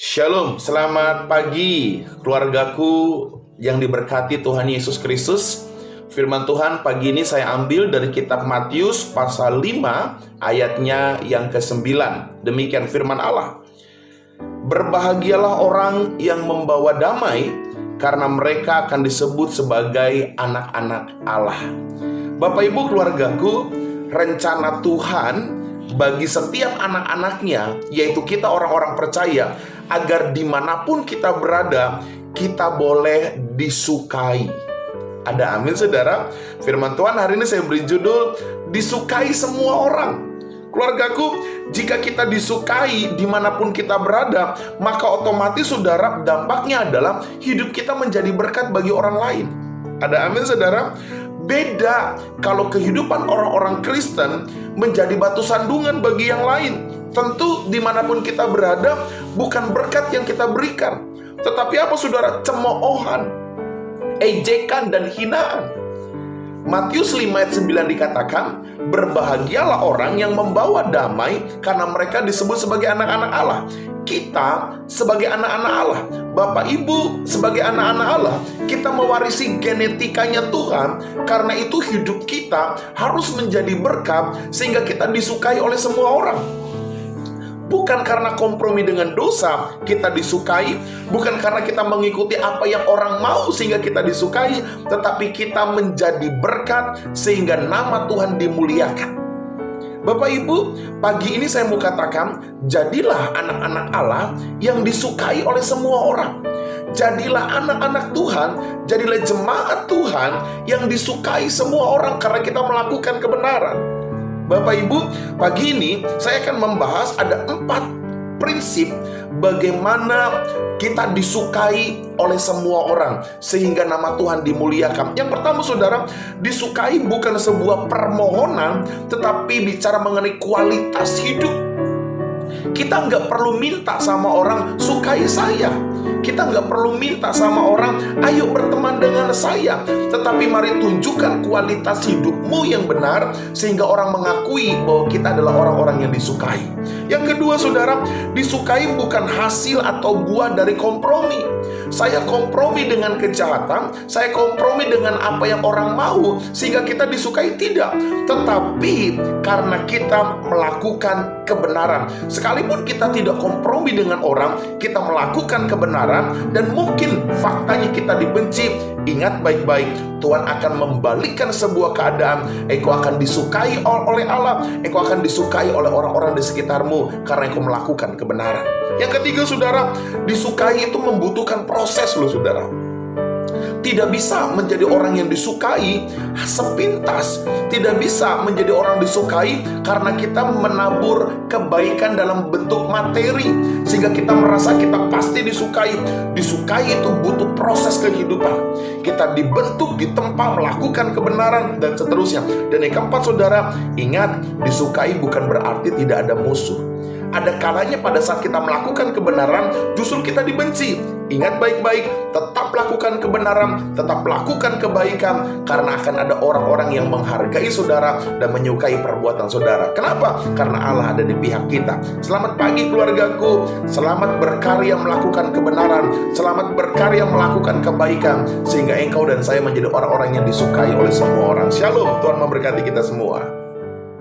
Shalom, selamat pagi keluargaku yang diberkati Tuhan Yesus Kristus. Firman Tuhan pagi ini saya ambil dari kitab Matius pasal 5 ayatnya yang ke-9. Demikian firman Allah. Berbahagialah orang yang membawa damai, karena mereka akan disebut sebagai anak-anak Allah. Bapak Ibu keluargaku, rencana Tuhan bagi setiap anak-anaknya, yaitu kita orang-orang percaya, agar dimanapun kita berada, kita boleh disukai. Ada amin saudara? Firman Tuhan hari ini saya beri judul, disukai semua orang. Keluargaku, jika kita disukai dimanapun kita berada, maka otomatis saudara, dampaknya adalah hidup kita menjadi berkat bagi orang lain. Ada amin saudara? Beda kalau kehidupan orang-orang Kristen menjadi batu sandungan bagi yang lain. Tentu dimanapun kita berada, bukan berkat yang kita berikan, tetapi apa saudara? Cemoohan, ejekan, dan hinaan. Matius 5 ayat 9 dikatakan, berbahagialah orang yang membawa damai, karena mereka disebut sebagai anak-anak Allah. Kita sebagai anak-anak Allah, Bapak Ibu sebagai anak-anak Allah, kita mewarisi genetikanya Tuhan. Karena itu hidup kita harus menjadi berkat, sehingga kita disukai oleh semua orang. Bukan karena kompromi dengan dosa kita disukai, bukan karena kita mengikuti apa yang orang mau sehingga kita disukai, tetapi kita menjadi berkat sehingga nama Tuhan dimuliakan. Bapak Ibu, pagi ini saya mau katakan, jadilah anak-anak Allah yang disukai oleh semua orang. Jadilah anak-anak Tuhan, jadilah jemaat Tuhan yang disukai semua orang karena kita melakukan kebenaran. Bapak Ibu, pagi ini saya akan membahas ada 4 prinsip bagaimana kita disukai oleh semua orang sehingga nama Tuhan dimuliakan. Yang pertama saudara, disukai bukan sebuah permohonan, tetapi bicara mengenai kualitas hidup. Kita nggak perlu minta sama orang sukai saya. Kita nggak perlu minta sama orang ayo berteman dengan saya. Tetapi mari tunjukkan kualitas hidupmu yang benar, sehingga orang mengakui bahwa kita adalah orang-orang yang disukai. Yang kedua saudara, disukai bukan hasil atau buah dari kompromi. Saya kompromi dengan kejahatan, saya kompromi dengan apa yang orang mau sehingga kita disukai, tidak. Tetapi karena kita melakukan kebenaran. Sekalipun kita tidak kompromi dengan orang, kita melakukan kebenaran, dan mungkin faktanya kita dibenci, ingat baik-baik, Tuhan akan membalikkan sebuah keadaan. Engkau akan disukai oleh Allah, engkau akan disukai oleh orang-orang di sekitarmu karena engkau melakukan kebenaran. Yang ketiga saudara, disukai itu membutuhkan proses loh saudara. Tidak bisa menjadi orang yang disukai sepintas. Tidak bisa menjadi orang disukai karena kita menabur kebaikan dalam bentuk materi sehingga kita merasa kita pasti disukai. Disukai itu butuh proses kehidupan. Kita dibentuk, ditempa, melakukan kebenaran, dan seterusnya. Dan yang keempat saudara, ingat, disukai bukan berarti tidak ada musuh. Ada kalanya pada saat kita melakukan kebenaran, justru kita dibenci. Ingat baik-baik, tetap lakukan kebenaran, tetap lakukan kebaikan, karena akan ada orang-orang yang menghargai saudara dan menyukai perbuatan saudara. Kenapa? Karena Allah ada di pihak kita. Selamat pagi keluargaku, selamat berkarya melakukan kebenaran, selamat berkarya melakukan kebaikan, sehingga engkau dan saya menjadi orang-orang yang disukai oleh semua orang. Shalom, Tuhan memberkati kita semua.